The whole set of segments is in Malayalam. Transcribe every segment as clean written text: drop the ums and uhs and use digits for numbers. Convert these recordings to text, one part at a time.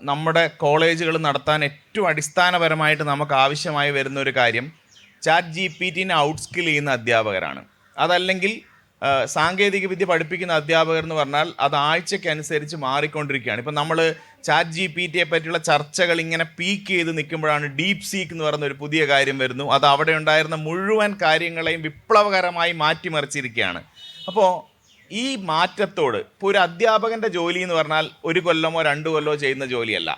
നമ്മുടെ കോളേജുകൾ നടത്താൻ ഏറ്റവും അടിസ്ഥാനപരമായിട്ട് നമുക്ക് ആവശ്യമായി വരുന്ന ഒരു കാര്യം ChatGPT ഔട്ട്സ്കിൽ ചെയ്യുന്ന അധ്യാപകരാണ്. അതല്ലെങ്കിൽ സാങ്കേതിക വിദ്യ പഠിപ്പിക്കുന്ന അധ്യാപകർ എന്ന് പറഞ്ഞാൽ അത് ആഴ്ചയ്ക്കനുസരിച്ച് മാറിക്കൊണ്ടിരിക്കുകയാണ്. ഇപ്പം നമ്മൾ ChatGPT പറ്റിയുള്ള ചർച്ചകൾ ഇങ്ങനെ പീക്ക് ചെയ്ത് നിൽക്കുമ്പോഴാണ് ഡീപ് സീക്ക് എന്ന് പറയുന്ന ഒരു പുതിയ കാര്യം വരുന്നു. അത് അവിടെ ഉണ്ടായിരുന്ന മുഴുവൻ കാര്യങ്ങളെയും വിപ്ലവകരമായി മാറ്റിമറിച്ചിരിക്കുകയാണ്. അപ്പോൾ ഈ മാറ്റത്തോട് ഇപ്പോൾ ഒരു അധ്യാപകൻ്റെ ജോലി എന്ന് പറഞ്ഞാൽ 1 കൊല്ലമോ 2 കൊല്ലമോ ചെയ്യുന്ന ജോലിയല്ല.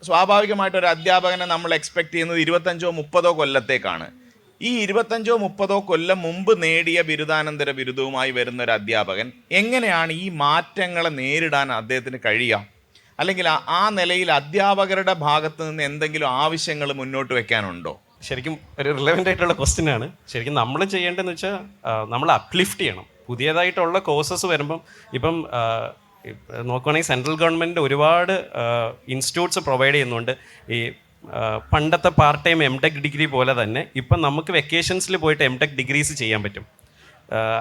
സ്വാഭാവികമായിട്ട് ഒരു അധ്യാപകനെ നമ്മൾ എക്സ്പെക്റ്റ് ചെയ്യുന്നത് 25-30 കൊല്ലത്തേക്കാണ്. ഈ 25-30 കൊല്ലം മുമ്പ് നേടിയ ബിരുദാനന്തര ബിരുദവുമായി വരുന്ന ഒരു അധ്യാപകൻ എങ്ങനെയാണ് ഈ മാറ്റങ്ങളെ നേരിടാൻ അദ്ദേഹത്തിന് കഴിയുക? അല്ലെങ്കിൽ ആ നിലയിൽ അധ്യാപകരുടെ ഭാഗത്ത് നിന്ന് എന്തെങ്കിലും ആവശ്യങ്ങൾ മുന്നോട്ട് വെക്കാനുണ്ടോ? ശരിക്കും ഒരു റിലവൻ്റ് ആയിട്ടുള്ള ക്വസ്റ്റ്യൻ ആണ്. ശരിക്കും നമ്മൾ ചെയ്യേണ്ടതെന്ന് വെച്ചാൽ നമ്മൾ അപ്ലിഫ്റ്റ് ചെയ്യണം. പുതിയതായിട്ടുള്ള കോഴ്സസ് വരുമ്പം ഇപ്പം നോക്കുകയാണെങ്കിൽ സെൻട്രൽ ഗവൺമെൻറ് ഒരുപാട് ഇൻസ്റ്റിറ്റ്യൂട്ട്സ് പ്രൊവൈഡ് ചെയ്യുന്നുണ്ട്. ഈ പണ്ടത്തെ പാർട്ട് ടൈം MTech ഡിഗ്രി പോലെ തന്നെ ഇപ്പം നമുക്ക് വെക്കേഷൻസിൽ പോയിട്ട് MTech ഡിഗ്രീസ് ചെയ്യാൻ പറ്റും.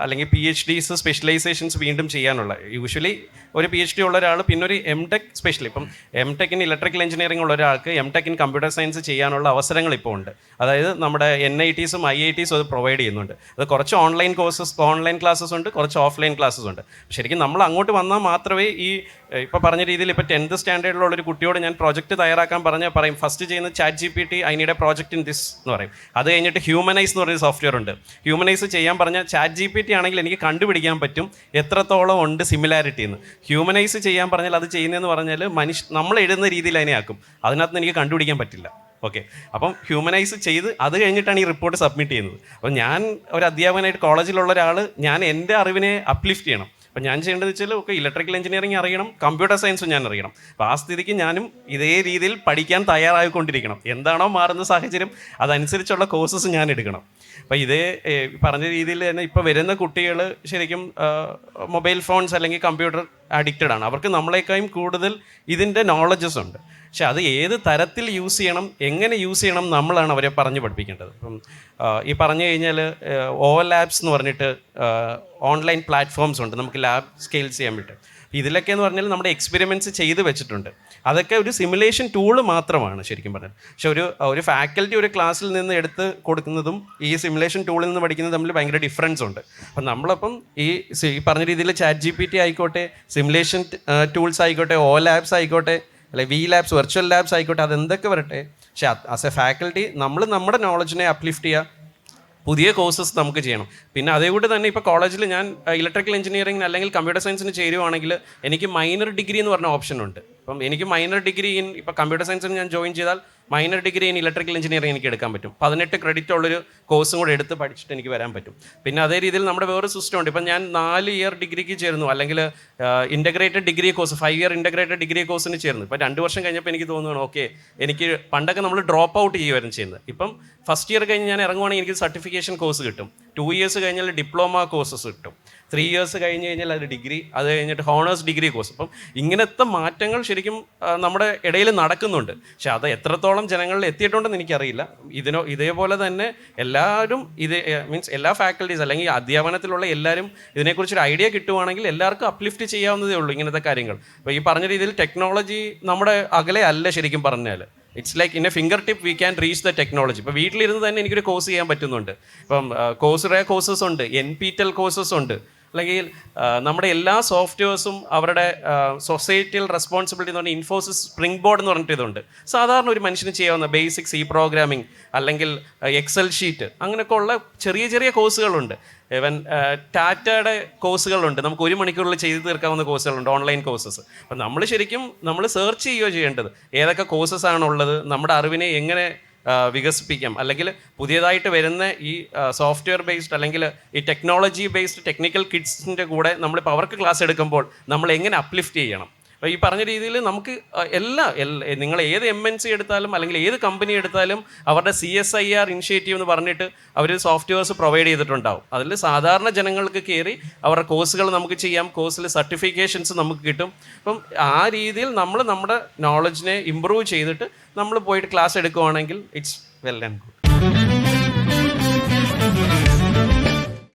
അല്ലെങ്കിൽ PhDs സ്പെഷ്യലൈസേഷൻസ് വീണ്ടും ചെയ്യാനുള്ള, യൂഷ്വലി ഒരു PhD ഉള്ള ഒരാൾ പിന്നെ ഒരു MTech സ്പെഷ്യൽ, ഇപ്പം MTech ഇൻ ഇലക്ട്രിക്കൽ എഞ്ചിനീയറിംഗ് ഉള്ള ഒരാൾക്ക് MTech ഇൻ കമ്പ്യൂട്ടർ സയൻസ് ചെയ്യാനുള്ള അവസരങ്ങൾ ഇപ്പോൾ ഉണ്ട്. അതായത് നമ്മുടെ NITസും IITസും അത് പ്രൊവൈഡ് ചെയ്യുന്നുണ്ട്. അത് കുറച്ച് ഓൺലൈൻ ക്ലാസ്സസ് ഉണ്ട്, കുറച്ച് ഓഫ്ലൈൻ ക്ലാസ്സസ് ഉണ്ട്. ശരിക്കും നമ്മൾ അങ്ങോട്ട് വന്നാൽ മാത്രമേ ഈ ഇപ്പോൾ പറഞ്ഞ രീതിയിൽ ഇപ്പോൾ 10th സ്റ്റാൻഡേർഡിലുള്ളൊരു കുട്ടിയോട് ഞാൻ പ്രോജക്റ്റ് തയ്യാറാക്കാൻ പറയും ഫസ്റ്റ് ചെയ്യുന്ന ChatGPT I need A project in this എന്ന് പറയും. അത് കഴിഞ്ഞിട്ട് ഹ്യൂമനൈസ് എന്ന് പറയുന്ന സോഫ്റ്റ്വെയർ ഉണ്ട്. ഹ്യൂമനൈസ് ചെയ്യാൻ പറഞ്ഞാൽ ChatGPT ആണെങ്കിൽ എനിക്ക് കണ്ടുപിടിക്കാൻ പറ്റും എത്രത്തോളം ഉണ്ട് സിമിലാരിറ്റി എന്ന്. ഹ്യൂമനൈസ് ചെയ്യാൻ പറഞ്ഞാൽ അത് ചെയ്യുന്നതെന്ന് പറഞ്ഞാൽ നമ്മൾ എഴുതുന്ന രീതിയിൽ അതിനെ ആക്കും. അതിനകത്ത് എനിക്ക് കണ്ടുപിടിക്കാൻ പറ്റില്ല. ഓക്കെ, അപ്പം ഹ്യൂമനൈസ് ചെയ്ത് അത് കഴിഞ്ഞിട്ടാണ് ഈ റിപ്പോർട്ട് സബ്മിറ്റ് ചെയ്യുന്നത്. അപ്പോൾ ഞാൻ ഒരു അധ്യാപകനായിട്ട് കോളേജിലുള്ള ഒരാൾ, ഞാൻ എൻ്റെ അറിവിനെ അപ്ലിഫ്റ്റ് ചെയ്യണം. അപ്പം ഞാൻ ചെയ്യേണ്ടത് വെച്ചാൽ ഇലക്ട്രിക്കൽ എഞ്ചിനീയറിംഗ് അറിയണം, കമ്പ്യൂട്ടർ സയൻസും ഞാൻ അറിയണം. അപ്പോൾ ആ സ്ഥിതിക്ക് ഞാനും ഇതേ രീതിയിൽ പഠിക്കാൻ തയ്യാറായിക്കൊണ്ടിരിക്കണം. എന്താണോ മാറുന്ന സാഹചര്യം അതനുസരിച്ചുള്ള കോഴ്സസ് ഞാൻ എടുക്കണം. അപ്പോൾ ഇതേ പറഞ്ഞ രീതിയിൽ തന്നെ ഇപ്പോൾ വരുന്ന കുട്ടികൾ ശരിക്കും മൊബൈൽ ഫോൺസ് അല്ലെങ്കിൽ കമ്പ്യൂട്ടർ അഡിക്റ്റഡ് ആണ്. അവർക്ക് നമ്മളെക്കാളും കൂടുതൽ ഇതിൻ്റെ നോളജസ് ഉണ്ട്. പക്ഷെ അത് ഏത് തരത്തിൽ യൂസ് ചെയ്യണം, എങ്ങനെ യൂസ് ചെയ്യണം നമ്മളാണ് അവരെ പറഞ്ഞു പഠിപ്പിക്കേണ്ടത്. ഇപ്പം ഈ പറഞ്ഞു കഴിഞ്ഞാൽ ലാബ്സ് എന്ന് പറഞ്ഞിട്ട് ഓൺലൈൻ പ്ലാറ്റ്ഫോംസ് ഉണ്ട് നമുക്ക് ലാബ് സ്കെയിൽസ് ചെയ്യാൻ വേണ്ടി. ഇതിലൊക്കെ എന്ന് പറഞ്ഞാൽ നമ്മുടെ എക്സ്പെരിമെൻറ്റ്സ് ചെയ്ത് വെച്ചിട്ടുണ്ട്. അതൊക്കെ ഒരു സിമുലേഷൻ ടൂള് മാത്രമാണ് ശരിക്കും പറഞ്ഞാൽ. പക്ഷെ ഒരു ഫാക്കൽറ്റി ഒരു ക്ലാസ്സിൽ നിന്ന് എടുത്ത് കൊടുക്കുന്നതും ഈ സിമുലേഷൻ ടൂളിൽ നിന്ന് പഠിക്കുന്നത് തമ്മിൽ ഭയങ്കര ഡിഫറൻസ് ഉണ്ട്. അപ്പം നമ്മളപ്പം ഈ പറഞ്ഞ രീതിയിൽ ChatGPT ആയിക്കോട്ടെ, സിമുലേഷൻ ടൂൾസ് ആയിക്കോട്ടെ, ലാബ്സ് ആയിക്കോട്ടെ, അല്ലെങ്കിൽ ലാബ്സ് വെർച്വൽ ലാബ്സ് ആയിക്കോട്ടെ, അതെന്തൊക്കെ വരട്ടെ, പക്ഷേ ആസ് എ ഫാക്കൽറ്റി നമ്മൾ നമ്മുടെ നോളജിനെ അപ്ലിഫ്റ്റ് ചെയ്യുക, പുതിയ കോഴ്സസ് നമുക്ക് ചെയ്യണം. പിന്നെ അതേകൂടെ തന്നെ ഇപ്പോൾ കോളേജിൽ ഞാൻ ഇലക്ട്രിക്കൽ എഞ്ചിനീയറിംഗ് അല്ലെങ്കിൽ കമ്പ്യൂട്ടർ സയൻസിന് ചേരുവാണെങ്കിൽ എനിക്ക് മൈനർ ഡിഗ്രി എന്ന് പറഞ്ഞ ഓപ്ഷൻ ഉണ്ട്. അപ്പം എനിക്ക് മൈനർ ഡിഗ്രി ഇപ്പോൾ കമ്പ്യൂട്ടർ സയൻസിന് ഞാൻ ജോയിൻ ചെയ്താൽ minor degree in electrical engineering എനിക്ക് എടുക്കാൻ പറ്റും. 18 ക്രെഡിറ്റ് ഉള്ളൊരു കോഴ്സും കൂടെ എടുത്ത് പഠിച്ചിട്ട് എനിക്ക് വരാൻ പറ്റും. പിന്നെ അതേ രീതിയിൽ നമ്മുടെ വേറൊരു സിസ്റ്റം ഉണ്ട്. ഇപ്പം ഞാൻ 4 ഇയർ ഡിഗ്രിക്ക് ചേർന്നു, അല്ലെങ്കിൽ integrated degree course 5 year integrated degree കോഴ്സിന് ചേർന്നു. ഇപ്പം 2 വർഷം കഴിഞ്ഞപ്പോൾ എനിക്ക് തോന്നുന്നു ഓക്കെ, എനിക്ക് പണ്ടൊക്കെ നമ്മൾ ഡ്രോപ്പ് ഔട്ട് ചെയ്യുമായിരുന്നു ചെയ്യുന്നത്. ഇപ്പം ഫസ്റ്റ് ഇയർ കഴിഞ്ഞ് ഞാൻ ഇറങ്ങുവാണെങ്കിൽ എനിക്ക് സർട്ടിഫിക്കേഷൻ കോഴ്സ് കിട്ടും. 2 ഇയേഴ്സ് കഴിഞ്ഞാൽ ഡിപ്ലോമ കോഴ്സസ് കിട്ടും. 3 ഇയേഴ്സ് കഴിഞ്ഞ് കഴിഞ്ഞാൽ അത് ഡിഗ്രി, അത് കഴിഞ്ഞിട്ട് ഹോണേഴ്സ് ഡിഗ്രി കോഴ്സ്. അപ്പം ഇങ്ങനത്തെ മാറ്റങ്ങൾ ശരിക്കും നമ്മുടെ ഇടയിൽ നടക്കുന്നുണ്ട്. പക്ഷെ അത് എത്രത്തോളം ജനങ്ങളിൽ എത്തിയിട്ടുണ്ടെന്ന് എനിക്കറിയില്ല. ഇതേപോലെ തന്നെ എല്ലാവരും മീൻസ് എല്ലാ ഫാക്കൽറ്റീസ് അല്ലെങ്കിൽ അധ്യാപനത്തിലുള്ള എല്ലാവരും ഇതിനെക്കുറിച്ചൊരു ഐഡിയ കിട്ടുവാണെങ്കിൽ എല്ലാവർക്കും അപ്ലിഫ്റ്റ് ചെയ്യാവുന്നതേ ഉള്ളൂ ഇങ്ങനത്തെ കാര്യങ്ങൾ. അപ്പോൾ ഈ പറഞ്ഞ രീതിയിൽ ടെക്നോളജി നമ്മുടെ അകലെ അല്ല ശരിക്കും പറഞ്ഞാൽ. It's like in A finger tip we can reach the technology. ഇപ്പോൾ വീട്ടിലിരുന്ന് തന്നെ എനിക്കൊരു കോഴ്സ് ചെയ്യാൻ പറ്റുന്നുണ്ട്. ഇപ്പം കോഴ്സസ് ഉണ്ട്, NPTEL കോഴ്സസ് ഉണ്ട്, അല്ലെങ്കിൽ നമ്മുടെ എല്ലാ സോഫ്റ്റ്വെയർസും അവരുടെ സൊസൈറ്റിയൽ റെസ്പോൺസിബിലിറ്റി എന്ന് പറഞ്ഞാൽ ഇൻഫോസിസ് സ്പ്രിംഗ് ബോർഡ് എന്ന് പറഞ്ഞിട്ട് ഇതുണ്ട്. സാധാരണ ഒരു മനുഷ്യന് ചെയ്യാവുന്ന ബേസിക് C പ്രോഗ്രാമിംഗ് അല്ലെങ്കിൽ എക്സൽ ഷീറ്റ് അങ്ങനെയൊക്കെ ഉള്ള ചെറിയ ചെറിയ കോഴ്സുകളുണ്ട്. ഈവൻ ടാറ്റയുടെ കോഴ്സുകളുണ്ട്, നമുക്ക് 1 മണിക്കൂറിൽ ചെയ്ത് തീർക്കാവുന്ന കോഴ്സുകളുണ്ട്, ഓൺലൈൻ കോഴ്സസ്. അപ്പം നമ്മൾ ശരിക്കും സെർച്ച് ചെയ്യുകയോ ചെയ്യേണ്ടത് ഏതൊക്കെ കോഴ്സസ് ആണുള്ളത്, നമ്മുടെ അറിവിനെ എങ്ങനെ വികസിപ്പിക്കാം, അല്ലെങ്കിൽ പുതിയതായിട്ട് വരുന്ന ഈ സോഫ്റ്റ്വെയർ ബേസ്ഡ് അല്ലെങ്കിൽ ഈ ടെക്നോളജി ബേസ്ഡ് ടെക്നിക്കൽ കിഡ്സിൻ്റെ കൂടെ നമ്മളിപ്പോൾ അവർക്ക് ക്ലാസ് എടുക്കുമ്പോൾ നമ്മൾ എങ്ങനെ അപ്ലിഫ്റ്റ് ചെയ്യണം. അപ്പോൾ ഈ പറഞ്ഞ രീതിയിൽ നമുക്ക് നിങ്ങൾ ഏത് MNC എടുത്താലും അല്ലെങ്കിൽ ഏത് കമ്പനി എടുത്താലും അവരുടെ CSIR ഇനിഷ്യേറ്റീവ് എന്ന് പറഞ്ഞിട്ട് അവർ സോഫ്റ്റ്വെയർസ് പ്രൊവൈഡ് ചെയ്തിട്ടുണ്ടാവും. അതിൽ സാധാരണ ജനങ്ങൾക്ക് കയറി അവരുടെ കോഴ്സുകൾ നമുക്ക് ചെയ്യാം, കോഴ്സിൽ സർട്ടിഫിക്കേഷൻസ് നമുക്ക് കിട്ടും. അപ്പം ആ രീതിയിൽ നമ്മൾ നമ്മുടെ നോളജിനെ ഇമ്പ്രൂവ് ചെയ്തിട്ട് നമ്മൾ പോയിട്ട് ക്ലാസ് എടുക്കുവാണെങ്കിൽ ഇറ്റ്സ് വെൽ ആൻഡ് ഗുഡ്.